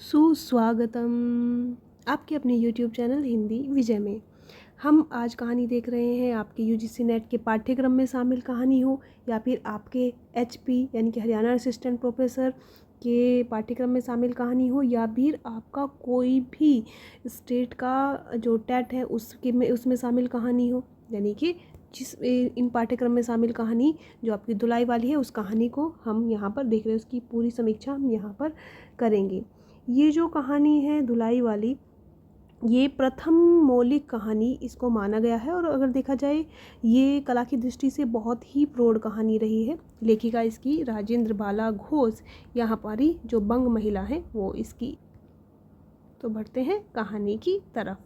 सुस्वागतम आपके अपने YouTube चैनल हिंदी विजय में। हम आज कहानी देख रहे हैं आपके यूजीसी नेट के पाठ्यक्रम में शामिल कहानी हो या फिर आपके HP यानी कि हरियाणा असिस्टेंट प्रोफेसर के पाठ्यक्रम में शामिल कहानी हो या फिर आपका कोई भी स्टेट का जो टेट है उसमें शामिल कहानी हो, यानी कि जिस इन पाठ्यक्रम में शामिल कहानी जो आपकी धुलाई वाली है उस कहानी को हम यहाँ पर देख रहे हैं, उसकी पूरी समीक्षा हम यहाँ पर करेंगे। ये जो कहानी है धुलाई वाली, ये प्रथम मौलिक कहानी इसको माना गया है और अगर देखा जाए ये कला की दृष्टि से बहुत ही प्रौढ़ कहानी रही है। लेखिका इसकी राजेंद्र बाला घोष, यहाँ पर ही जो बंग महिला है वो इसकी। तो बढ़ते हैं कहानी की तरफ।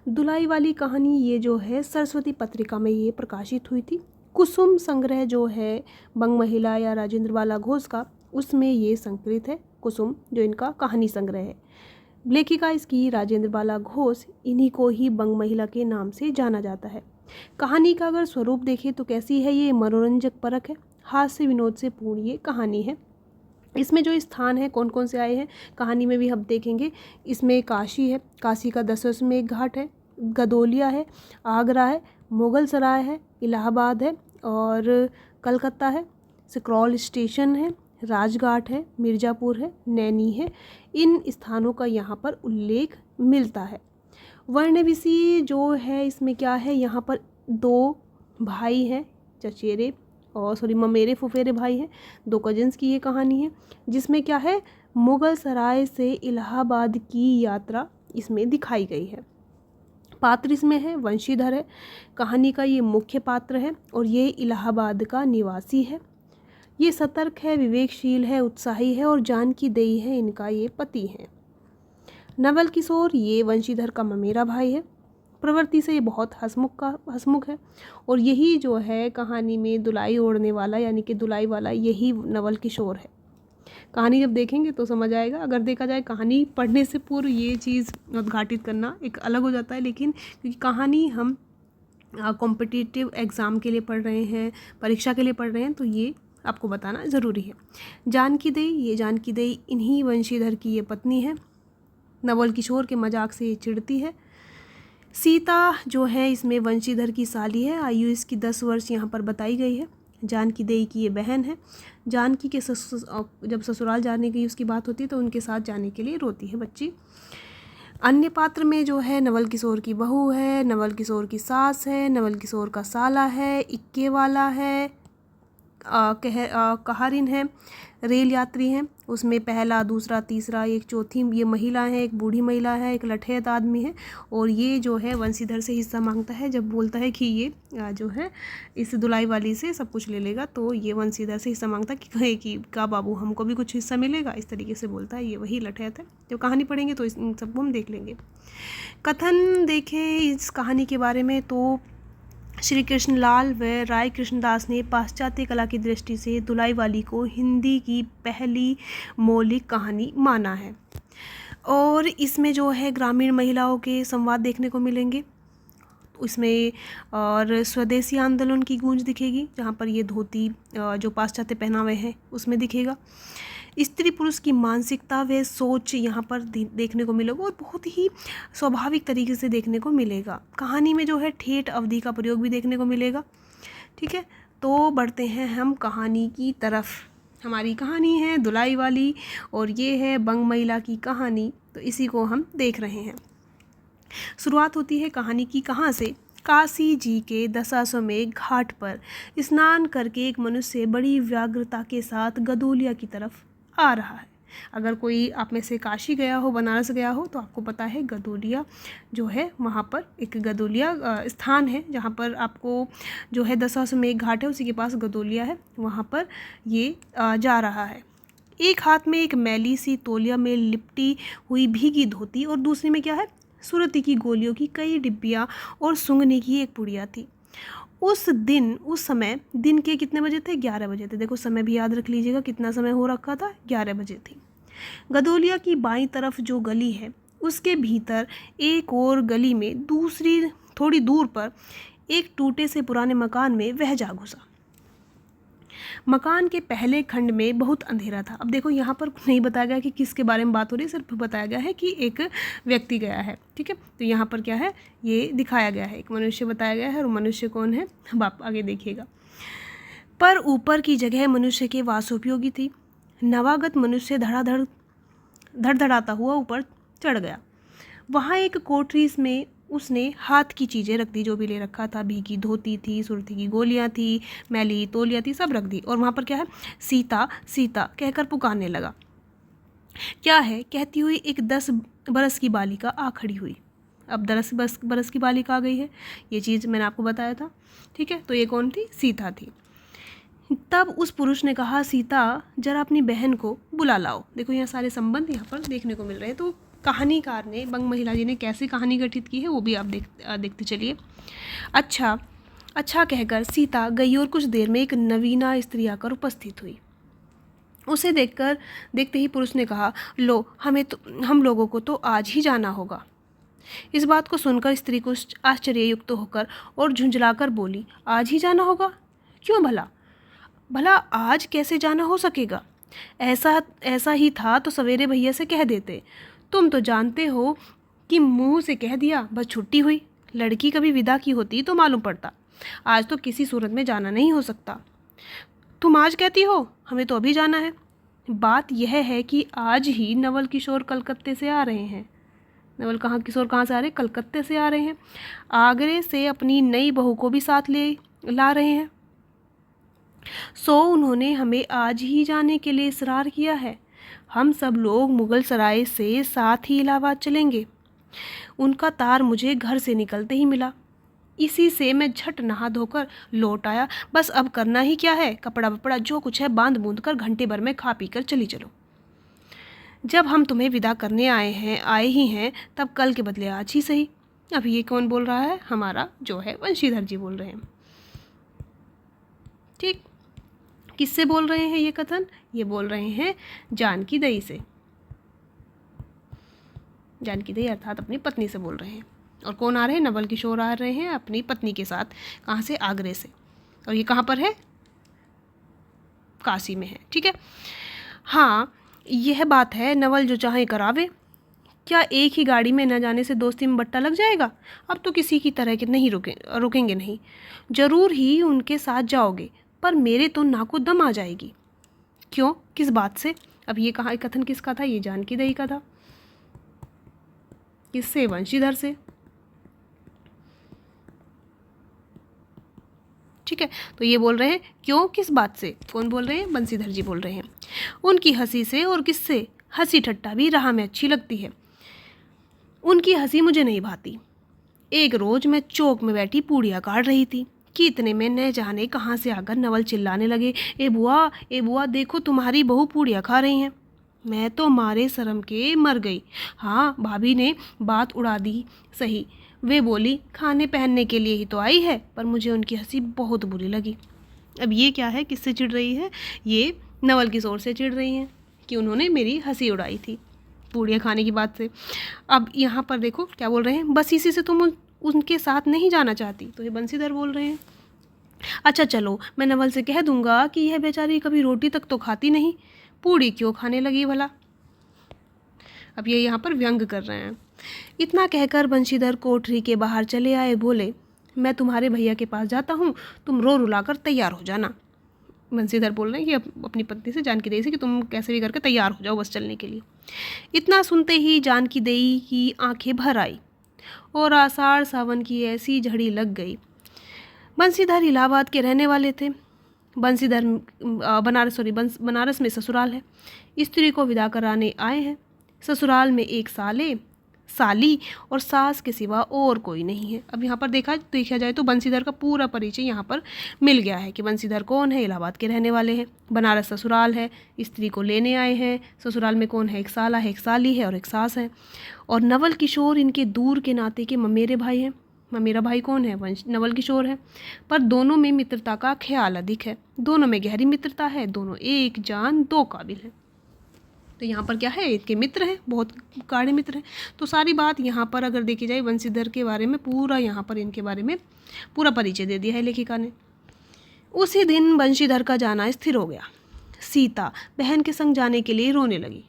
धुलाई वाली कहानी ये जो है सरस्वती पत्रिका में ये प्रकाशित हुई थी। कुसुम संग्रह जो है बंग महिला या राजेंद्र बाला घोष का, उसमें ये संकलित है। कुसुम जो इनका कहानी संग्रह है। लेखिका इसकी राजेंद्र बाला घोष, इन्हीं को ही बंग महिला के नाम से जाना जाता है। कहानी का अगर स्वरूप देखें तो कैसी है, ये मनोरंजक परक है, हास्य विनोद से पूर्ण ये कहानी है। इसमें जो स्थान है कौन कौन से आए हैं कहानी में भी हम देखेंगे। इसमें काशी है, काशी का दशाश्वमेध घाट है, गदोलिया है, आगरा है, मुगल सराय है, इलाहाबाद है और कलकत्ता है, सिकरौल स्टेशन है, राजघाट है, मिर्ज़ापुर है, नैनी है। इन स्थानों का यहाँ पर उल्लेख मिलता है। वर्णविषय जो है इसमें क्या है, यहाँ पर दो भाई हैं, चचेरे और ममेरे फुफेरे भाई हैं, दो कजिन्स की ये कहानी है, जिसमें क्या है मुगल सराय से इलाहाबाद की यात्रा इसमें दिखाई गई है। पात्र इसमें है वंशीधर है, कहानी का ये मुख्य पात्र है और ये इलाहाबाद का निवासी है। ये सतर्क है, विवेकशील है, उत्साही है और जानकी देई है, इनका ये पति है। नवल किशोर ये वंशीधर का ममेरा भाई है, प्रवृत्ति से ये बहुत हंसमुख है और यही जो है कहानी में दुलाई ओढ़ने वाला यानी कि दुलाई वाला यही नवल किशोर है। कहानी जब देखेंगे तो समझ आएगा। अगर देखा जाए कहानी पढ़ने से पूर्व ये चीज़ उद्घाटित करना एक अलग हो जाता है, लेकिन क्योंकि कहानी हम कॉम्पिटिटिव एग्ज़ाम के लिए पढ़ रहे हैं, परीक्षा के लिए पढ़ रहे हैं, तो ये आपको बताना ज़रूरी है। जानकी देई इन्हीं वंशीधर की ये पत्नी है। नवल किशोर के मजाक से ये चिढ़ती है। सीता जो है इसमें वंशीधर की साली है, आयु इसकी 10 वर्ष यहाँ पर बताई गई है। जानकी देई की ये बहन है। जानकी के जब ससुराल जाने की उसकी बात होती है तो उनके साथ जाने के लिए रोती है बच्ची। अन्य पात्र में जो है नवल किशोर की बहू है, नवल किशोर की सास है, नवल किशोर का साला है, इक्के वाला है, कहारिन है, रेल यात्री हैं, उसमें पहला दूसरा तीसरा एक चौथी ये महिला है, एक बूढ़ी महिला है, एक लठैत आदमी है और ये जो है वंशीधर से हिस्सा मांगता है। जब बोलता है कि ये जो है इस दुलाई वाली से सब कुछ ले लेगा तो ये वंशीधर से हिस्सा मांगता है कि कहे कि का बाबू हमको भी कुछ हिस्सा मिलेगा, इस तरीके से बोलता है। ये वही लठैत है। जो कहानी पढ़ेंगे तो इन सबको हम देख लेंगे। कथन देखें इस कहानी के बारे में तो श्री कृष्णलाल व राय कृष्णदास ने पाश्चात्य कला की दृष्टि से दुलाई वाली को हिंदी की पहली मौलिक कहानी माना है और इसमें जो है ग्रामीण महिलाओं के संवाद देखने को मिलेंगे। इसमें और स्वदेशी आंदोलन की गूंज दिखेगी, जहाँ पर ये धोती जो पाश्चात्य पहनावे हैं उसमें दिखेगा। स्त्री पुरुष की मानसिकता व सोच यहाँ पर देखने को मिलेगा और बहुत ही स्वाभाविक तरीके से देखने को मिलेगा। कहानी में जो है ठेठ अवधि का प्रयोग भी देखने को मिलेगा। ठीक है, तो बढ़ते हैं हम कहानी की तरफ। हमारी कहानी है धुलाई वाली और ये है बंग महिला की कहानी, तो इसी को हम देख रहे हैं। शुरुआत होती है कहानी की कहाँ से। काशी जी के दशाश्वमेध घाट पर स्नान करके एक मनुष्य बड़ी व्यग्रता के साथ गदोलिया की तरफ आ रहा है। अगर कोई आप में से काशी गया हो, बनारस गया हो, तो आपको पता है गदोलिया जो है वहाँ पर एक गदोलिया स्थान है जहाँ पर आपको जो है दशाश्वमेध घाट है उसी के पास गदोलिया है, वहाँ पर ये जा रहा है। एक हाथ में एक मैली सी तौलिया में लिपटी हुई भीगी धोती और दूसरी में क्या है सुरती की गोलियों की कई डिब्बियाँ और सूंघने की एक पुड़िया थी। उस समय दिन के कितने बजे थे, 11 बजे थे। देखो समय भी याद रख लीजिएगा कितना समय हो रखा था, 11 बजे थी। गदोलिया की बाईं तरफ जो गली है उसके भीतर एक और गली में दूसरी थोड़ी दूर पर एक टूटे से पुराने मकान में वह जा घुसा। मकान के पहले खंड में बहुत अंधेरा था। अब देखो यहाँ पर नहीं बताया गया कि किसके बारे में बात हो रही है, सिर्फ बताया गया है कि एक व्यक्ति गया है। ठीक है, तो यहाँ पर क्या है, ये दिखाया गया है, एक मनुष्य बताया गया है, और मनुष्य कौन है अब आप आगे देखिएगा। पर ऊपर की जगह मनुष्य के वासोपयोगी थी। नवागत मनुष्य धड़धड़ाता हुआ ऊपर चढ़ गया। वहाँ एक कोठरी में उसने हाथ की चीज़ें रख दी, जो भी ले रखा था, भीगी धोती थी, सुर्ती की गोलियां थी, मैली तौलियाँ थी, सब रख दी। और वहाँ पर क्या है, सीता सीता कहकर पुकारने लगा। क्या है, कहती हुई एक 10 बरस की बालिका आ खड़ी हुई। अब 10 बरस की बालिका आ गई है, ये चीज़ मैंने आपको बताया था। ठीक है, तो ये कौन थी, सीता थी। तब उस पुरुष ने कहा, सीता जरा अपनी बहन को बुला लाओ। देखो यहाँ सारे संबंध यहाँ पर देखने को मिल रहे हैं। तो कहानीकार ने, बंग महिला जी ने कैसे कहानी गठित की है वो भी आप देखते चलिए। अच्छा कहकर सीता गई और कुछ देर में एक नवीना स्त्री आकर उपस्थित हुई। उसे देखते ही पुरुष ने कहा, लो हम लोगों को तो आज ही जाना होगा। इस बात को सुनकर स्त्री को आश्चर्ययुक्त होकर और झुंझलाकर बोली, आज ही जाना होगा? क्यों भला आज कैसे जाना हो सकेगा? ऐसा ही था तो सवेरे भैया से कह देते। तुम तो जानते हो कि मुंह से कह दिया बस छुट्टी हुई। लड़की कभी विदा की होती तो मालूम पड़ता। आज तो किसी सूरत में जाना नहीं हो सकता। तुम आज कहती हो, हमें तो अभी जाना है। बात यह है कि आज ही नवल किशोर कलकत्ते से आ रहे हैं। नवल किशोर कहाँ से आ रहे हैं? कलकत्ते से आ रहे हैं। आगरे से अपनी नई बहू को भी साथ ला रहे हैं। सो उन्होंने हमें आज ही जाने के लिए इसरार किया है। हम सब लोग मुगल सराय से साथ ही इलाहाबाद चलेंगे। उनका तार मुझे घर से निकलते ही मिला। इसी से मैं झट नहा धोकर लौट आया। बस अब करना ही क्या है, कपड़ा वपड़ा जो कुछ है बांध बूंद कर घंटे भर में खा पी कर चली चलो। जब हम तुम्हें विदा करने आए ही हैं, तब कल के बदले आज ही सही। अब ये कौन बोल रहा है? हमारा जो है वंशीधर जी बोल रहे हैं। ठीक, किससे बोल रहे हैं ये कथन? ये बोल रहे हैं जानकी दई से। जानकी दई अर्थात अपनी पत्नी से बोल रहे हैं। और कौन आ रहे हैं? नवल किशोर आ रहे हैं अपनी पत्नी के साथ। कहाँ से? आगरे से। और ये कहाँ पर है? काशी में है। ठीक है, हाँ यह बात है, नवल जो चाहे करावे। क्या एक ही गाड़ी में न जाने से दोस्ती में बट्टा लग जाएगा? अब तो किसी की तरह के नहीं रुकेंगे नहीं। जरूर ही उनके साथ जाओगे, पर मेरे तो नाको दम आ जाएगी। क्यों, किस बात से? अब ये कथन किसका था? ये जानकी दई का था। किससे? वंशीधर से। ठीक है, तो ये बोल रहे हैं क्यों, किस बात से? कौन बोल रहे हैं? बंशीधर जी बोल रहे हैं। उनकी हंसी से। और किससे? हंसी ठट्टा भी राह में अच्छी लगती है, उनकी हंसी मुझे नहीं भाती। एक रोज मैं चौक में बैठी पूड़ियाँ काट रही थी कि इतने में न जाने कहाँ से आकर नवल चिल्लाने लगे, ए बुआ देखो तुम्हारी बहू पूड़ियाँ खा रही हैं। मैं तो मारे शर्म के मर गई। हाँ, भाभी ने बात उड़ा दी सही। वे बोली खाने पहनने के लिए ही तो आई है, पर मुझे उनकी हंसी बहुत बुरी लगी। अब ये क्या है, किससे चिढ़ रही है? ये नवल किशोर से चिढ़ रही हैं कि उन्होंने मेरी हंसी उड़ाई थी पूड़ियाँ खाने की बात से। अब यहाँ पर देखो क्या बोल रहे हैं, बस इसी से तुम उनके साथ नहीं जाना चाहती। तो ये बंशीधर बोल रहे हैं। अच्छा चलो, मैं नवल से कह दूंगा कि यह बेचारी कभी रोटी तक तो खाती नहीं, पूड़ी क्यों खाने लगी भला। अब ये यहाँ पर व्यंग कर रहे हैं। इतना कहकर बंशीधर कोठरी के बाहर चले आए। बोले, मैं तुम्हारे भैया के पास जाता हूँ, तुम रो रुलाकर तैयार हो जाना। बंशीधर बोल रहे हैं कि अपनी पत्नी से, जानकी देई से, कि तुम कैसे भी करके तैयार हो जाओ बस चलने के लिए। इतना सुनते ही जानकी देई की आंखें भर आई और आषाढ़ सावन की ऐसी झड़ी लग गई। बंशीधर इलाहाबाद के रहने वाले थे। बंशीधर बनारस में ससुराल है। स्त्री को विदा कराने आए हैं। ससुराल में एक साली और सास के सिवा और कोई नहीं है। अब यहाँ पर देखा जाए तो बंशीधर का पूरा परिचय यहाँ पर मिल गया है कि बंशीधर कौन है, इलाहाबाद के रहने वाले हैं, बनारस ससुराल है, स्त्री को लेने आए हैं। ससुराल में कौन है? एक साला है, एक साली है और एक सास है। और नवल किशोर इनके दूर के नाते के ममेरे भाई हैं। ममेरा भाई कौन है? नवल किशोर है। पर दोनों में मित्रता का ख्याल अधिक है, दोनों में गहरी मित्रता है, दोनों एक जान दो काबिल हैं। तो यहाँ पर क्या है, इनके मित्र हैं, बहुत गाढ़े मित्र हैं। तो सारी बात यहाँ पर अगर देखी जाए बंशीधर के बारे में पूरा, यहाँ पर इनके बारे में पूरा परिचय दे दिया है लेखिका ने। उसी दिन बंशीधर का जाना स्थिर हो गया। सीता बहन के संग जाने के लिए रोने लगी।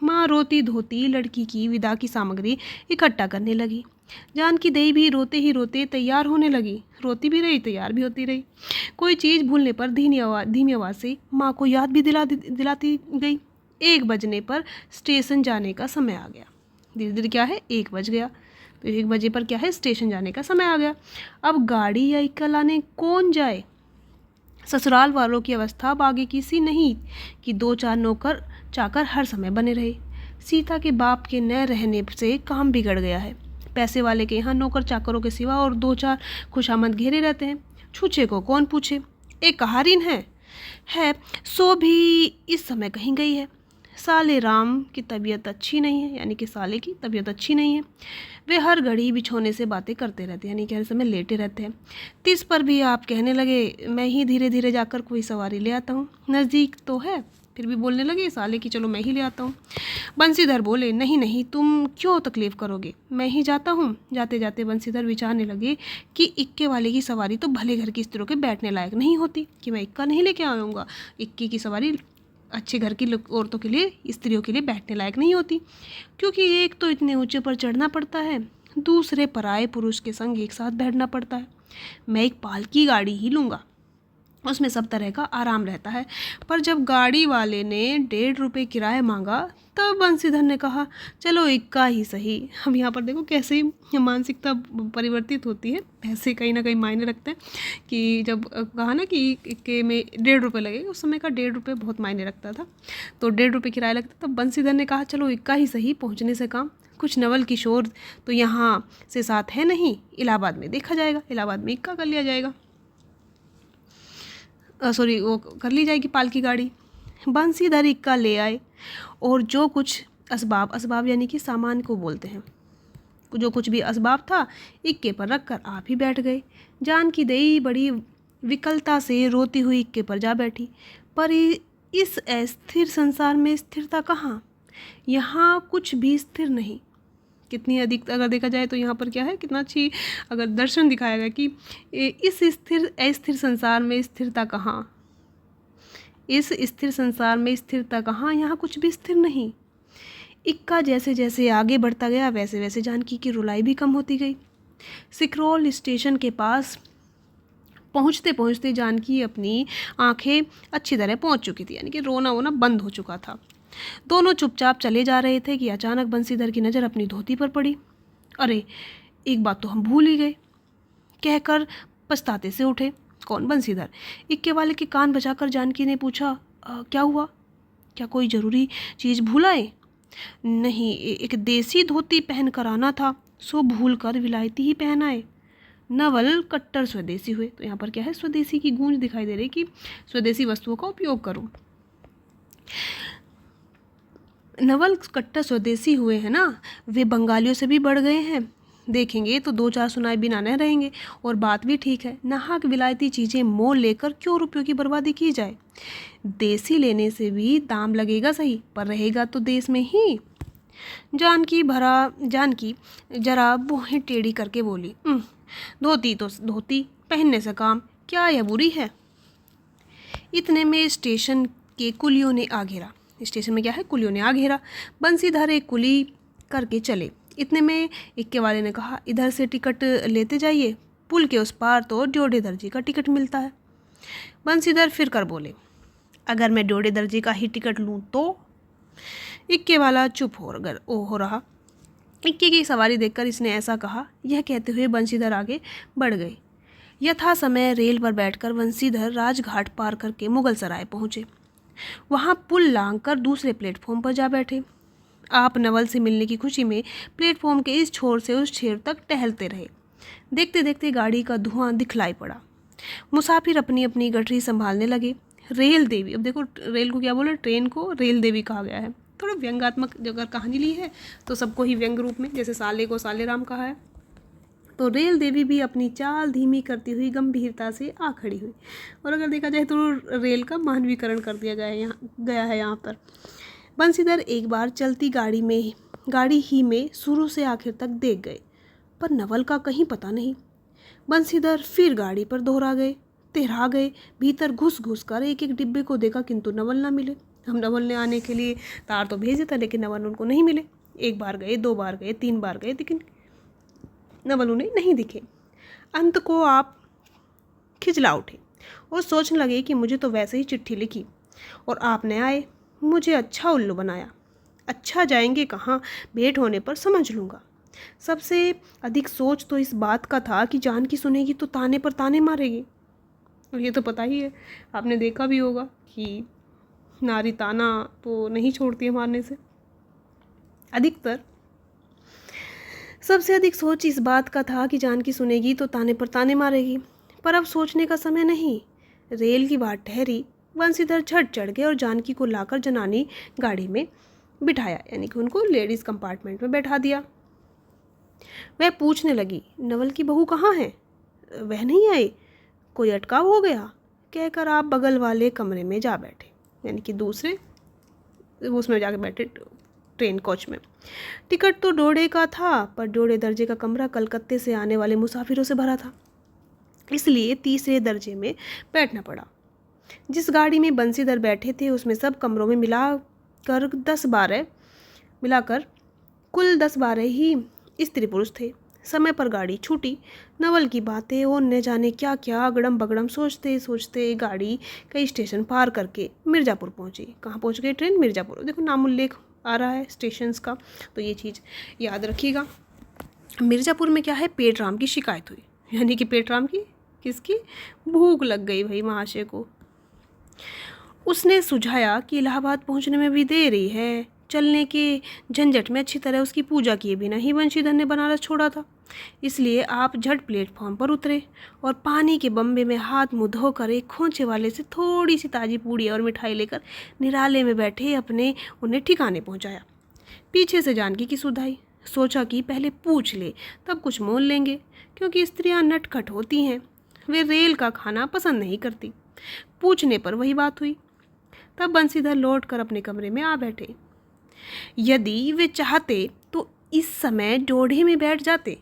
माँ रोती धोती लड़की की विदा की सामग्री इकट्ठा करने लगी। जानकी देवी भी रोते ही रोते तैयार होने लगी, रोती भी रही तैयार भी होती रही। कोई चीज़ भूलने पर धीमी आवाज़ से माँ को याद भी दिलाती गई। 1 बजने पर स्टेशन जाने का समय आ गया। धीरे धीरे क्या है, 1 बज गया, तो 1 बजे पर क्या है, स्टेशन जाने का समय आ गया। अब गाड़ी या इक्का लाने कौन जाए। ससुराल वालों की अवस्था अब आगे की सी नहीं कि 2-4 नौकर चाकर हर समय बने रहे। सीता के बाप के न रहने से काम बिगड़ गया है। पैसे वाले के यहाँ नौकर चाकरों के सिवा और 2-4 खुशामद घेरे रहते हैं। छूछे को कौन पूछे। एक कहारिन है सो भी इस समय कहीं गई है। साले राम की तबीयत अच्छी नहीं है, यानी कि साले की तबीयत अच्छी नहीं है। वे हर घड़ी बिछोने से बातें करते रहते हैं, यानी कि हर समय लेटे रहते हैं। तिस पर भी आप कहने लगे मैं ही धीरे धीरे जाकर कोई सवारी ले आता हूँ, नज़दीक तो है। फिर भी बोलने लगे साले की, चलो मैं ही ले आता हूँ। बंसीधर बोले नहीं नहीं, तुम क्यों तकलीफ़ करोगे, मैं ही जाता हूँ। जाते जाते बंसीधर विचारने लगे कि इक्के वाले की सवारी तो भले घर की स्त्रियों के बैठने लायक नहीं होती, कि मैं इक्का नहीं लेके आऊँगा। इक्के की सवारी अच्छे घर की औरतों के लिए, स्त्रियों के लिए बैठने लायक नहीं होती, क्योंकि एक तो इतने ऊंचे पर चढ़ना पड़ता है, दूसरे पराये पुरुष के संग एक साथ बैठना पड़ता है। मैं एक पालकी गाड़ी ही लूँगा, उसमें सब तरह का आराम रहता है। पर जब गाड़ी वाले ने 1.5 रुपये किराया मांगा, तब बंसीधर ने कहा चलो इक्का ही सही। अब यहाँ पर देखो कैसे मानसिकता परिवर्तित होती है, पैसे कहीं ना कहीं मायने रखते हैं। कि जब कहा ना कि इक्के में 1.5 रुपये लगेगा, उस समय का 1.5 रुपये बहुत मायने रखता था, तो 1.5 रुपये किराया लगता। तब बंसीधर ने कहा चलो इक्का ही सही, पहुँचने से काम। कुछ नवल किशोर तो यहाँ से साथ है नहीं, इलाहाबाद में देखा जाएगा, इलाहाबाद में इक्का कर लिया जाएगा, सॉरी वो कर ली जाएगी पालकी गाड़ी। बंसीधर इक्का ले आए और जो कुछ असबाब यानी कि सामान को बोलते हैं, जो कुछ भी असबाब था इक्के पर रख कर आप ही बैठ गए। जानकी देवी बड़ी विकलता से रोती हुई इक्के पर जा बैठी। पर इस अस्थिर संसार में स्थिरता कहाँ, यहाँ कुछ भी स्थिर नहीं। कितनी अधिक अगर देखा जाए तो यहाँ पर क्या है, कितना अच्छी अगर दर्शन दिखाया गया कि इस अस्थिर संसार में स्थिरता कहाँ, इस स्थिर संसार में स्थिरता कहाँ, यहाँ कुछ भी स्थिर नहीं। इक्का जैसे जैसे आगे बढ़ता गया वैसे वैसे जानकी की रुलाई भी कम होती गई। सिकरौल स्टेशन के पास पहुँचते पहुँचते जानकी अपनी आंखें अच्छी तरह पहुँच चुकी थी, यानी कि रोना वोना बंद हो चुका था। दोनों चुपचाप चले जा रहे थे कि अचानक बंसीधर की नज़र अपनी धोती पर पड़ी। अरे एक बात तो हम भूल ही गए, कहकर पछताते से उठे। कौन, बंसीधर। इक्के वाले के कान बजाकर जानकी ने पूछा क्या हुआ, क्या कोई ज़रूरी चीज़ भूल आए। नहीं, एक देसी धोती पहन कर आना था, सो भूल कर विलायती ही पहन आए। नवल कट्टर स्वदेशी हुए, तो यहाँ पर क्या है, स्वदेशी की गूंज दिखाई दे रही कि स्वदेशी वस्तुओं का उपयोग करूँ। नवल कट्टर स्वदेशी हुए हैं ना, वे बंगालियों से भी बढ़ गए हैं। देखेंगे तो 2-4 सुनाए बिना न रहेंगे, और बात भी ठीक है, नाहक विलायती चीज़ें मोल लेकर क्यों रुपयों की बर्बादी की जाए। देसी लेने से भी दाम लगेगा सही, पर रहेगा तो देश में ही। जानकी जरा भौहें टेढ़ी करके बोली, धोती तो धोती, पहनने से काम, क्या यह बुरी है। इतने में स्टेशन के कुलियों ने आ घेरा। स्टेशन में क्या है, कुलियों ने आ घेरा। बंसीधर एक कुली करके चले। इतने में इक्के वाले ने कहा इधर से टिकट लेते जाइए, पुल के उस पार तो ड्योढ़े दर्जी का टिकट मिलता है। बंसीधर फिर कर बोले अगर मैं ड्योढ़े दर्जी का ही टिकट लूँ तो। इक्के वाला चुप हो रहा। इक्के की सवारी देखकर इसने ऐसा कहा, यह कहते हुए बंसीधर आगे बढ़ गए। यथा समय रेल पर बैठकर बंसीधर राजघाट पार करके मुगल सराय पहुँचे। वहाँ पुल लांघकर दूसरे प्लेटफॉर्म पर जा बैठे। आप नवल से मिलने की खुशी में प्लेटफॉर्म के इस छोर से उस छोर तक टहलते रहे। देखते देखते गाड़ी का धुआं दिखलाई पड़ा। मुसाफिर अपनी अपनी गठरी संभालने लगे। रेल देवी, अब देखो रेल को क्या बोले, ट्रेन को रेल देवी कहा गया है। थोड़ा व्यंग्यात्मक अगर कहानी ली है तो सबको ही व्यंग रूप में, जैसे साले को साले राम कहा है, तो रेल देवी भी अपनी चाल धीमी करती हुई गंभीरता से आ खड़ी हुई। और अगर देखा जाए तो रेल का मानवीकरण कर दिया गया है यहाँ पर। बंसीधर एक बार चलती गाड़ी ही में शुरू से आखिर तक देख गए, पर नवल का कहीं पता नहीं। बंसीधर फिर गाड़ी पर दोहरा गए, तिहरा गए, भीतर घुस घुस कर एक एक डिब्बे को देखा, किंतु नवल ना मिले। हम नवल ने आने के लिए तार तो भेजे था, लेकिन नवल उनको नहीं मिले। एक बार गए, 2 बार गए, 3 बार गए, लेकिन नवल उन्हें नहीं दिखे। अंत को आप खिजला उठे और सोचने लगे कि मुझे तो वैसे ही चिट्ठी लिखी और आपने आए, मुझे अच्छा उल्लू बनाया। अच्छा जाएंगे कहाँ, भेंट होने पर समझ लूँगा। सबसे अधिक सोच तो इस बात का था कि जानकी सुनेगी तो ताने पर ताने मारेगी। और ये तो पता ही है, आपने देखा भी होगा कि नारी ताना तो नहीं छोड़ती है मारने से। सबसे अधिक सोच इस बात का था कि जानकी सुनेगी तो ताने पर ताने मारेगी। पर अब सोचने का समय नहीं। रेल की बाट ठहरी, बंसीधर झट चढ़ गए और जानकी को लाकर जनानी गाड़ी में बिठाया, यानी कि उनको लेडीज़ कंपार्टमेंट में बैठा दिया। वह पूछने लगी, नवल की बहू कहाँ है? वह नहीं आई, कोई अटकाव हो गया? कहकर आप बगल वाले कमरे में जा बैठे, यानी कि दूसरे उसमें जाके बैठे ट्रेन कोच में। टिकट तो डोड़े का था, पर डोड़े दर्जे का कमरा कलकत्ते से आने वाले मुसाफिरों से भरा था, इसलिए तीसरे दर्जे में बैठना पड़ा। जिस गाड़ी में बंसीधर बैठे थे उसमें सब कमरों में मिलाकर कुल 10-12 ही स्त्री पुरुष थे। समय पर गाड़ी छूटी। नवल की बातें और न जाने क्या क्या अगड़म बगड़म सोचते सोचते गाड़ी कई स्टेशन पार करके मिर्ज़ापुर पहुंची। कहाँ पहुंच गई ट्रेन? मिर्ज़ापुर। देखो नाम उल्लेख आ रहा है स्टेशंस का, तो ये चीज़ याद रखिएगा। मिर्ज़ापुर में क्या है, पेटराम की शिकायत हुई, यानी कि पेटराम की किसकी? भूख लग गई भाई महाशय को। उसने सुझाया कि इलाहाबाद पहुंचने में भी देरी है, चलने के झंझट में अच्छी तरह उसकी पूजा किए बिना ही बंशीधर ने बनारस छोड़ा था, इसलिए आप झट प्लेटफॉर्म पर उतरे और पानी के बम्बे में हाथ मुँह धोकर एक खोंचे वाले से थोड़ी सी ताज़ी पूड़ी और मिठाई लेकर निराले में बैठे अपने उन्हें ठिकाने पहुंचाया। पीछे से जानकी की सुधाई। सोचा कि पहले पूछ ले, तब कुछ मोल लेंगे, क्योंकि स्त्रियां नटखट होती हैं, वे रेल का खाना पसंद नहीं करती। पूछने पर वही बात हुई। तब बंसीधर लौट कर अपने कमरे में आ बैठे। यदि वे चाहते तो इस समय डोढ़े में बैठ जाते,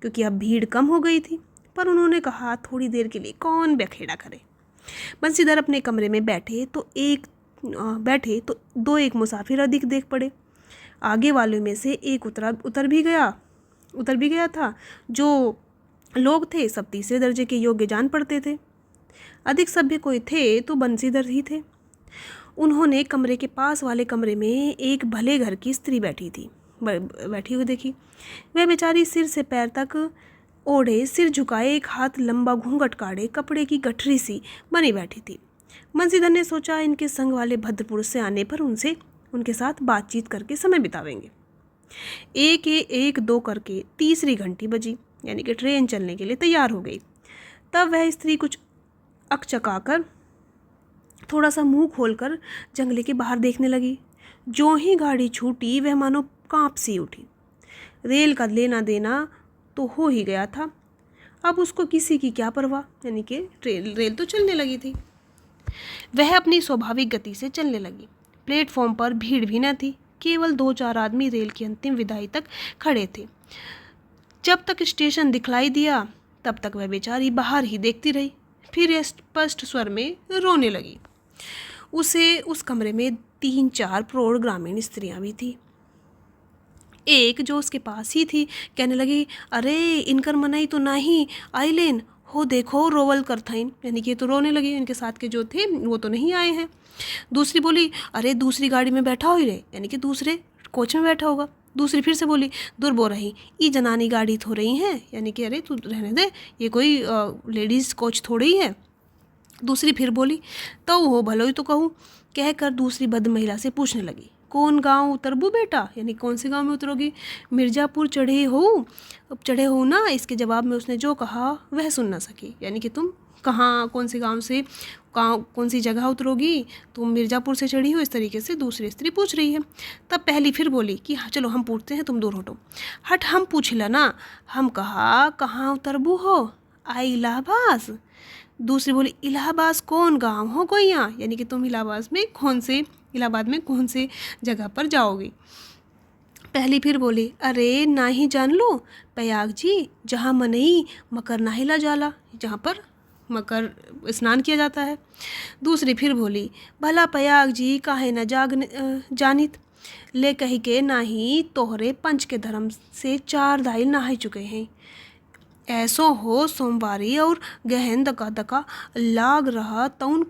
क्योंकि अब भीड़ कम हो गई थी, पर उन्होंने कहा थोड़ी देर के लिए कौन बखेड़ा करे। बंसीधर अपने कमरे में बैठे तो 2-1 मुसाफिर अधिक देख पड़े। आगे वालों में से एक उतर भी गया था। जो लोग थे सब तीसरे दर्जे के योग्य जान पड़ते थे। अधिक सभ्य कोई थे तो बंसीधर ही थे। उन्होंने कमरे के पास वाले कमरे में एक भले घर की स्त्री बैठी हुई देखी। वह बेचारी सिर से पैर तक ओढ़े, सिर झुकाए, एक हाथ लंबा घूंघट काढ़े, कपड़े की गठरी सी बनी बैठी थी। बंसीधर ने सोचा इनके संग वाले भद्र पुरुष से आने पर उनके साथ बातचीत करके समय बितावेंगे। 1-2 करके तीसरी घंटी बजी, यानी कि ट्रेन चलने के लिए तैयार हो गई। तब वह स्त्री कुछ अकचकाकर थोड़ा सा मुंह खोलकर जंगले के बाहर देखने लगी। जो ही गाड़ी छूटी वह मानो कांप सी उठी। रेल का लेना देना तो हो ही गया था, अब उसको किसी की क्या परवाह, यानी कि रेल तो चलने लगी थी। वह अपनी स्वाभाविक गति से चलने लगी। प्लेटफॉर्म पर भीड़ भी न थी, केवल 2-4 आदमी रेल की अंतिम विदाई तक खड़े थे। जब तक स्टेशन दिखलाई दिया तब तक वह बेचारी बाहर ही देखती रही, फिर स्पष्ट स्वर में रोने लगी। उस कमरे में 3-4 प्रौढ़ ग्रामीण स्त्रियां भी थी। एक जो उसके पास ही थी कहने लगी, अरे इनकर मनाई तो नहीं आइलेन हो, देखो रोवल करथाइन, यानी कि तो रोने लगी। इनके साथ के जो थे वो तो नहीं आए हैं। दूसरी बोली, अरे दूसरी गाड़ी में बैठा हो ही रे, यानी कि दूसरे कोच में बैठा होगा। दूसरी फिर से बोली, दूर बो रही ई जनानी गाड़ी थो रही हैं, यानी कि अरे तू रहने दे, ये कोई लेडीज़ कोच थोड़ी ही है। दूसरी फिर बोली, तो हो भलो ही तो कहूँ, कहकर दूसरी बद महिला से पूछने लगी, कौन गांव उतरबू बेटा, यानी कौन से गांव में उतरोगी? मिर्ज़ापुर चढ़े हो ना। इसके जवाब में उसने जो कहा वह सुन ना सकी, यानी कि तुम कहाँ, कौन से गांव से कौन सी जगह उतरोगी, तुम मिर्ज़ापुर से चढ़ी हो, इस तरीके से दूसरी स्त्री पूछ रही है। तब पहली फिर बोली कि हाँ चलो हम पूछते हैं, तुम दूर हटो। हट हम पूछला ना, हम कहा कहाँ उतरबू हो? आई इलाहाबाद। दूसरी बोली, इलाहाबाद कौन गांव हो गोइया, यानी कि तुम इलाहाबाद में कौन से जगह पर जाओगी? पहली फिर बोली, अरे नाही जान लो, प्रयाग जी, जहाँ मनई मकर नाहिला जाला, जहाँ पर मकर स्नान किया जाता है। दूसरी फिर बोली, भला प्रयाग जी काहे न जानित, ले कही के नाही तोहरे पंच के धर्म से 4 दाई नहाई चुके हैं। ऐसो हो सोमवारी और गहन दका दका लाग रहा तउन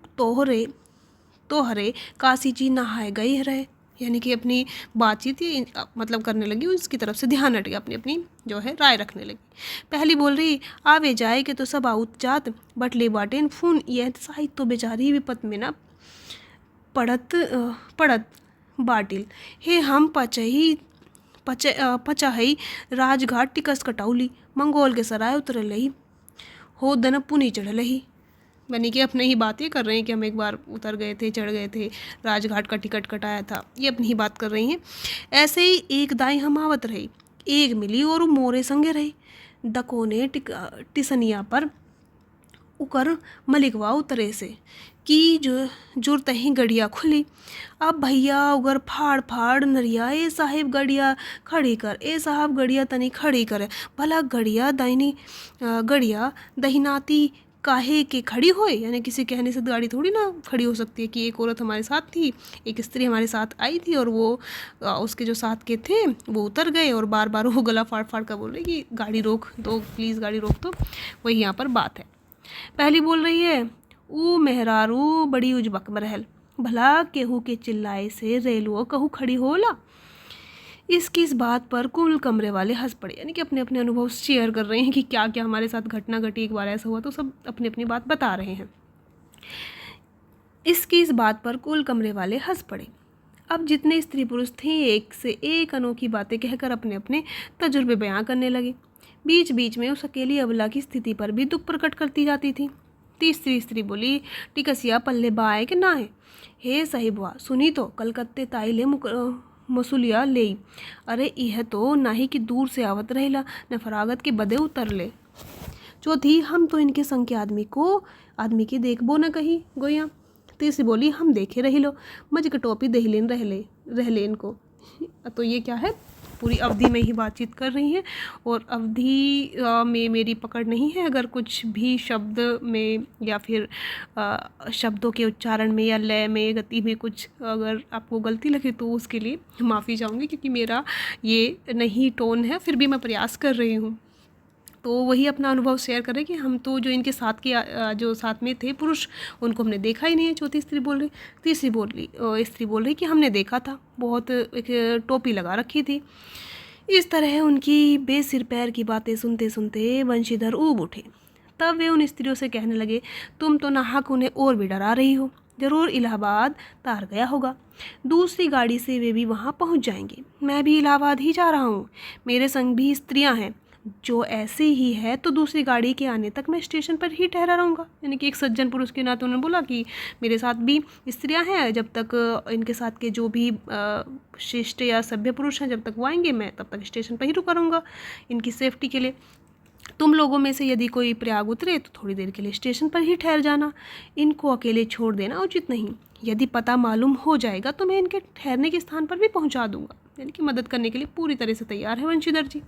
तोहरे काशी जी नहाए गई रहे। यानी कि अपनी बातचीत ही मतलब करने लगी, उसकी तरफ से ध्यान हट गया, अपनी अपनी जो है राय रखने लगी। पहली बोल रही, आवे जाए के तो सब आउत जात बटले बाटेन फून, यह साहित्य तो बेचारी विपत में ना पड़त बाटिल हे। हम पचही राजघाट टिकस कटौली, मंगोल के सराय उतर लही हो दन पुनी चढ़ लही। बनी कि अपने ही बातें कर रहे हैं कि हम एक बार उतर गए थे, चढ़ गए थे, राजघाट का टिकट कटाया था, ये अपनी ही बात कर रही हैं। ऐसे ही एक दाई हम आवत रही, एक मिली और मोरे संगे रही, दकोने टिसनिया पर उकर मलिकवा उतरे से कि जो जुरत ही गड़िया खुली। अब भैया उगर फाड़ फाड़ नरिया, ए साहिब गड़िया खड़ी कर, ए साहब गड़िया तनी खड़ी कर। भला गड़िया दहीनाती काहे के खड़ी होए, यानी किसी कहने से गाड़ी थोड़ी ना खड़ी हो सकती है। कि एक औरत हमारे साथ थी, एक स्त्री हमारे साथ आई थी और वो उसके जो साथ के थे वो उतर गए और बार बार वो गला फाड़ फाड़ कर बोल रहे कि गाड़ी रोक दो प्लीज़, गाड़ी रोक दो। वही यहाँ पर बात है। पहली बोल रही है, ऊ मेहरारू बड़ी उजबक रहल, भला केहू के चिल्लाए से रेलुओ कहू खड़ी होला। इसकी इस बात पर कुल कमरे वाले हंस पड़े, यानी कि अपने अपने अनुभव शेयर कर रहे हैं कि क्या क्या हमारे साथ घटना घटी, एक बार ऐसा हुआ, तो सब अपनी अपनी बात बता रहे हैं। इसकी इस बात पर कुल कमरे वाले हंस पड़े। अब जितने स्त्री पुरुष थे एक से एक अनोखी बातें कहकर अपने अपने तजुर्बे बयां करने लगे। बीच बीच में उस अकेली अबला की स्थिति पर भी दुख प्रकट करती जाती थी। तीसरी स्त्री बोली, टिकसिया पल्ले बाए के ना है, हे साहिबवा सुनी तो कलकत्ते ताइले मसूलिया ले, अरे यह तो ना ही कि दूर से आवत रहेला न फरागत के बदे उतर ले। चौथी, हम तो इनके संग के आदमी के देखबो न कही गोया। तीसरी बोली, हम देखे रही लो मज के टोपी दहलेन रहले इनको। तो ये क्या है, पूरी अवधि में ही बातचीत कर रही हैं और अवधि में मेरी पकड़ नहीं है। अगर कुछ भी शब्द में या फिर शब्दों के उच्चारण में या लय में, गति में कुछ अगर आपको गलती लगे तो उसके लिए माफ़ी चाहूँगी, क्योंकि मेरा ये नहीं टोन है, फिर भी मैं प्रयास कर रही हूँ। तो वही अपना अनुभव शेयर करें कि हम तो जो इनके साथ के जो साथ में थे पुरुष, उनको हमने देखा ही नहीं है। चौथी स्त्री बोल रही। तीसरी स्त्री बोल रही कि हमने देखा था, बहुत एक टोपी लगा रखी थी। इस तरह उनकी बेसिर पैर की बातें सुनते सुनते वंशीधर ऊब उठे। तब वे उन स्त्रियों से कहने लगे, तुम तो नाहक उन्हें और भी डरा रही हो, ज़रूर इलाहाबाद तार गया होगा, दूसरी गाड़ी से वे भी वहाँ पहुँच जाएंगे। मैं भी इलाहाबाद ही जा रहा हूँ, मेरे संग भी स्त्रियाँ हैं, जो ऐसे ही है तो दूसरी गाड़ी के आने तक मैं स्टेशन पर ही ठहरा रहूँगा। यानी कि एक सज्जन पुरुष के नाते उन्होंने बोला कि मेरे साथ भी स्त्रियां हैं, जब तक इनके साथ के जो भी शिष्ट या सभ्य पुरुष हैं, जब तक वो आएंगे मैं तब तक स्टेशन पर ही रुका रहूँगा इनकी सेफ्टी के लिए। तुम लोगों में से यदि कोई प्रयाग उतरे तो थोड़ी देर के लिए स्टेशन पर ही ठहर जाना, इनको अकेले छोड़ देना उचित नहीं। यदि पता मालूम हो जाएगा तो मैं इनके ठहरने के स्थान पर भी पहुँचा दूँगा। यानी कि मदद करने के लिए पूरी तरह से तैयार है वंशीधर जी।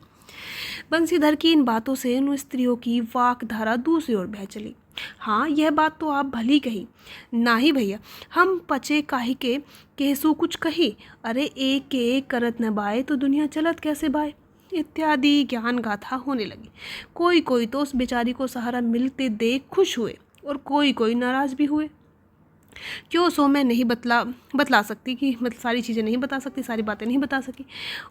बंसीधर की इन बातों से उन स्त्रियों की वाक धारा दूसरी ओर बह चली। हाँ, यह बात तो आप भली कही, ना ही भैया हम पचे काहे के केसु कुछ कही, अरे एक के एक करत न बाए तो दुनिया चलत कैसे बाए, इत्यादि ज्ञान गाथा होने लगी। कोई कोई तो उस बेचारी को सहारा मिलते देख खुश हुए और कोई कोई नाराज भी हुए। क्यों सो मैं नहीं बतला सकती कि मतलब सारी चीज़ें नहीं बता सकती, सारी बातें नहीं बता सकी।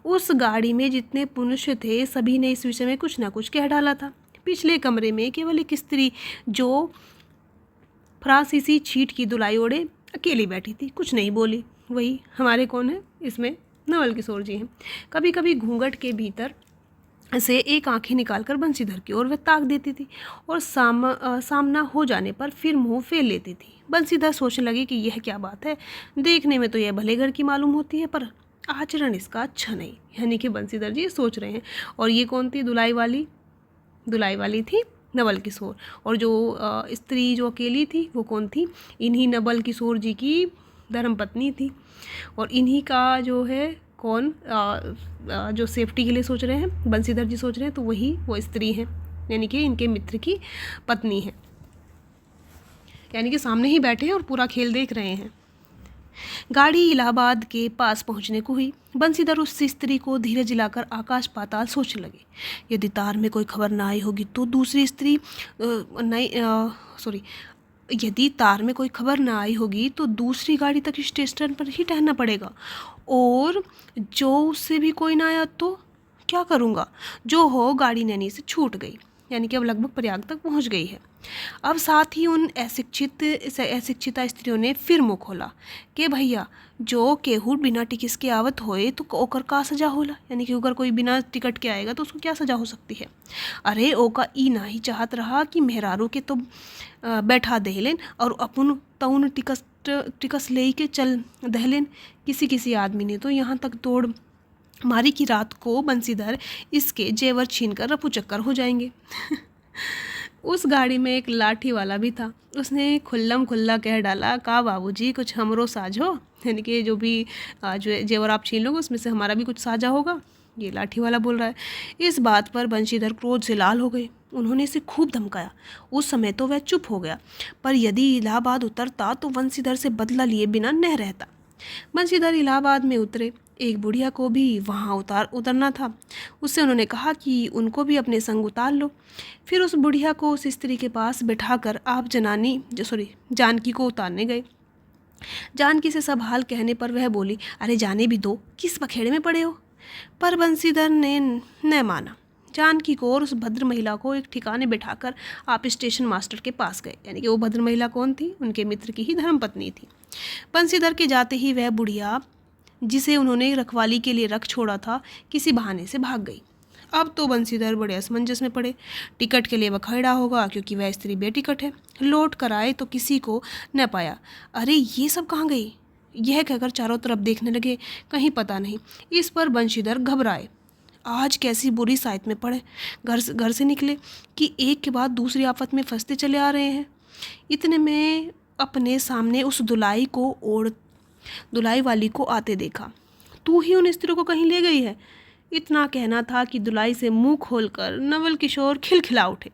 उस गाड़ी में जितने मनुष्य थे सभी ने इस विषय में कुछ ना कुछ कह डाला था। पिछले कमरे में केवल एक स्त्री जो फ्रांसीसी छीट की दुलाई ओढ़े अकेली बैठी थी, कुछ नहीं बोली। वही हमारे कौन है इसमें, नवल किशोर जी हैं। कभी कभी घूंघट के भीतर से एक आंखें निकालकर बंसीधर की ओर वह ताक देती थी और सामना हो जाने पर फिर मुंह फेर लेती थी। बंसीधर सोचने लगी कि यह क्या बात है, देखने में तो यह भले घर की मालूम होती है पर आचरण इसका अच्छा नहीं। यानी कि बंसीधर जी सोच रहे हैं। और ये कौन थी, दुलाई वाली थी नवल किशोर। और जो स्त्री जो अकेली थी वो कौन थी, इन्हीं नवल किशोर जी की धर्मपत्नी थी। और इन्हीं का जो है कौन जो सेफ्टी के लिए सोच रहे हैं, बंसीधर जी सोच रहे हैं, तो वही वो स्त्री हैं, यानी कि इनके मित्र की पत्नी है। यानी कि सामने ही बैठे हैं और पूरा खेल देख रहे हैं। गाड़ी इलाहाबाद के पास पहुंचने को हुई। बंसीधर उस स्त्री को धीरे जिलाकर आकाश पाताल सोचने लगे। यदि तार में कोई खबर ना आई होगी तो दूसरी स्त्री यदि तार में कोई खबर ना आई होगी तो दूसरी गाड़ी तक स्टेशन पर ही ठहरना पड़ेगा, और जो उससे भी कोई ना आया तो क्या करूँगा। जो हो, गाड़ी नैनी से छूट गई, यानी कि अब लगभग प्रयाग तक पहुंच गई है। अब साथ ही उन अशिक्षिता स्त्रियों ने फिर मुँह खोला कि भैया जो केहू बिना टिकट के आवत होए तो ओकर का सजा होला, यानी कि अगर कोई बिना टिकट के आएगा तो उसको क्या सजा हो सकती है। अरे ओका ई ना ही चाहत रहा कि मेहरारू के तो बैठा देहलेन और अपन तउन टिकस ले के चल दहलेन। किसी किसी आदमी ने तो यहाँ तक तोड़ मारी कि रात को बंसीधर इसके जेवर छीनकर रफू चक्कर हो जाएंगे। उस गाड़ी में एक लाठी वाला भी था। उसने खुल्लम खुल्ला कह डाला, का बाबूजी कुछ हमरो साझो, यानी कि जो भी जो जेवर आप छीन लोगे उसमें से हमारा भी कुछ साझा होगा। ये लाठी वाला बोल रहा है। इस बात पर बंशीधर क्रोध से लाल हो गए। उन्होंने इसे खूब धमकाया। उस समय तो वह चुप हो गया, पर यदि इलाहाबाद उतरता तो बंशीधर से बदला लिए बिना न रहता। बंशीधर इलाहाबाद में उतरे। एक बुढ़िया को भी वहाँ उतरना था। उससे उन्होंने कहा कि उनको भी अपने संग उतार लो। फिर उस बुढ़िया को उस स्त्री के पास बिठाकर आप जानकी को उतारने गए। जानकी से सब हाल कहने पर वह बोली, अरे जाने भी दो, किस बखेड़े में पड़े हो। पर बंसीधर ने न माना। जानकी को और उस भद्र महिला को एक ठिकाने बिठाकर आप स्टेशन मास्टर के पास गए, यानी कि वो भद्र महिला कौन थी, उनके मित्र की ही धर्मपत्नी थी। बंसीधर के जाते ही वह बुढ़िया, जिसे उन्होंने रखवाली के लिए रख छोड़ा था, किसी बहाने से भाग गई। अब तो बंसीधर बड़े असमंजस में पड़े। टिकट के लिए वह खड़ा होगा क्योंकि वह स्त्री बेटिकट है। लौट कर आए तो किसी को न पाया। अरे ये सब कहाँ गई, यह कहकर चारों तरफ देखने लगे, कहीं पता नहीं। इस पर बंशीधर घबराए। आज कैसी बुरी साइत में पड़े। घर से निकले कि एक के बाद दूसरी आफत में फंसते चले आ रहे हैं। इतने में अपने सामने उस दुलाई वाली को आते देखा। तू ही उन स्त्रियों को कहीं ले गई है। इतना कहना था कि दुलाई से मुंह खोलकर नवल किशोर खिलखिला उठे।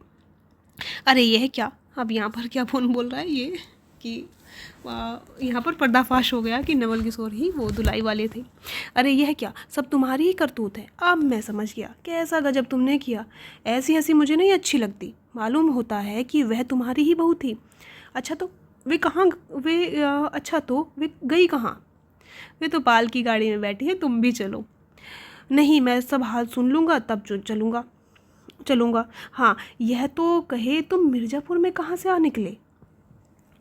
अरे यह क्या, अब यहाँ पर क्या बोल रहा है ये कि यहाँ पर पर्दाफाश हो गया कि नवल किशोर ही वो दुलाई वाले थे। अरे यह क्या, सब तुम्हारी ही करतूत है। अब मैं समझ गया, कैसा गजब तुमने किया। ऐसी हंसी मुझे नहीं अच्छी लगती। मालूम होता है कि वह तुम्हारी ही बहू थी। अच्छा तो वे गई कहाँ। वे तो पाल की गाड़ी में बैठी है, तुम भी चलो। नहीं, मैं सब हाल सुन लूँगा तब चलूँगा। हाँ, यह तो कहे तुम मिर्ज़ापुर में कहाँ से आ निकले।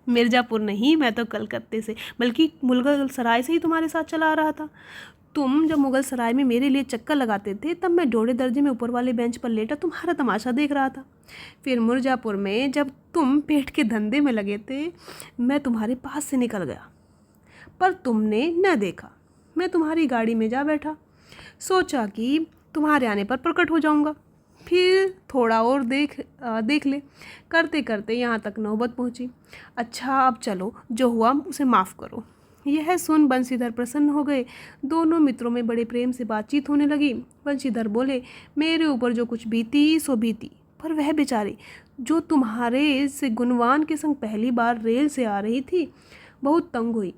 मिर्ज़ापुर नहीं, मैं तो कलकत्ते से, बल्कि मुगल सराय से ही तुम्हारे साथ चला आ रहा था। तुम जब मुगल सराय में मेरे लिए चक्कर लगाते थे तब मैं जोड़े दर्जे में ऊपर वाले बेंच पर लेटा तुम्हारा तमाशा देख रहा था। फिर मिर्ज़ापुर में जब तुम पेट के धंधे में लगे थे मैं तुम्हारे पास से निकल गया, पर तुमने न देखा। मैं तुम्हारी गाड़ी में जा बैठा, सोचा कि तुम्हारे आने पर प्रकट हो जाऊंगा, फिर थोड़ा और देख ले। करते करते यहाँ तक नौबत पहुँची। अच्छा अब चलो, जो हुआ उसे माफ़ करो। यह सुन बंशीधर प्रसन्न हो गए। दोनों मित्रों में बड़े प्रेम से बातचीत होने लगी। बंशीधर बोले, मेरे ऊपर जो कुछ बीती सो बीती, पर वह बेचारी जो तुम्हारे से गुणवान के संग पहली बार रेल से आ रही थी बहुत तंग हुई।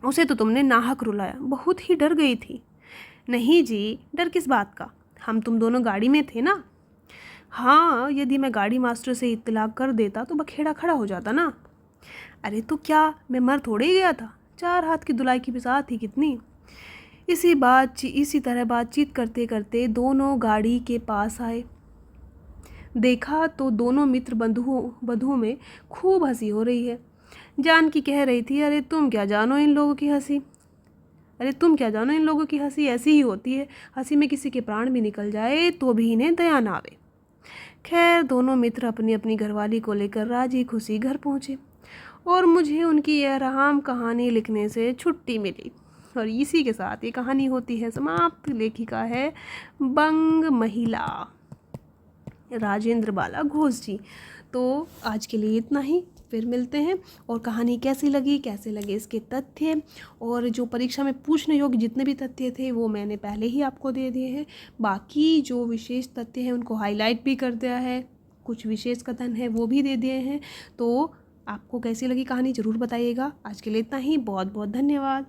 उसे तो तुमने नाहक रुलाया, बहुत ही डर गई थी। नहीं जी, डर किस बात का, हम तुम दोनों गाड़ी में थे ना। हाँ, यदि मैं गाड़ी मास्टर से इत्तला कर देता तो बखेड़ा खड़ा हो जाता ना। अरे तो क्या मैं मर थोड़े ही गया था, 4 हाथ की धुलाई की बिसात थी कितनी। इसी तरह बातचीत करते करते दोनों गाड़ी के पास आए। देखा तो दोनों मित्र बंधुओं में खूब हंसी हो रही है। जानकी कह रही थी, अरे तुम क्या जानो इन लोगों की हंसी ऐसी ही होती है। हंसी में किसी के प्राण भी निकल जाए तो भी इन्हें दया ना आवे। खैर दोनों मित्र अपनी अपनी घरवाली को लेकर राजी खुशी घर पहुँचे और मुझे उनकी यह राम कहानी लिखने से छुट्टी मिली। और इसी के साथ ये कहानी होती है समाप्त। लेखिका है बंग महिला राजेंद्र बाला घोष जी। तो आज के लिए इतना ही, फिर मिलते हैं। और कहानी कैसे लगे इसके तथ्य और जो परीक्षा में पूछने योग्य जितने भी तथ्य थे वो मैंने पहले ही आपको दे दिए हैं। बाकी जो विशेष तथ्य हैं उनको हाईलाइट भी कर दिया है, कुछ विशेष कथन है वो भी दे दिए हैं। तो आपको कैसी लगी कहानी ज़रूर बताइएगा। आज के लिए इतना ही, बहुत बहुत धन्यवाद।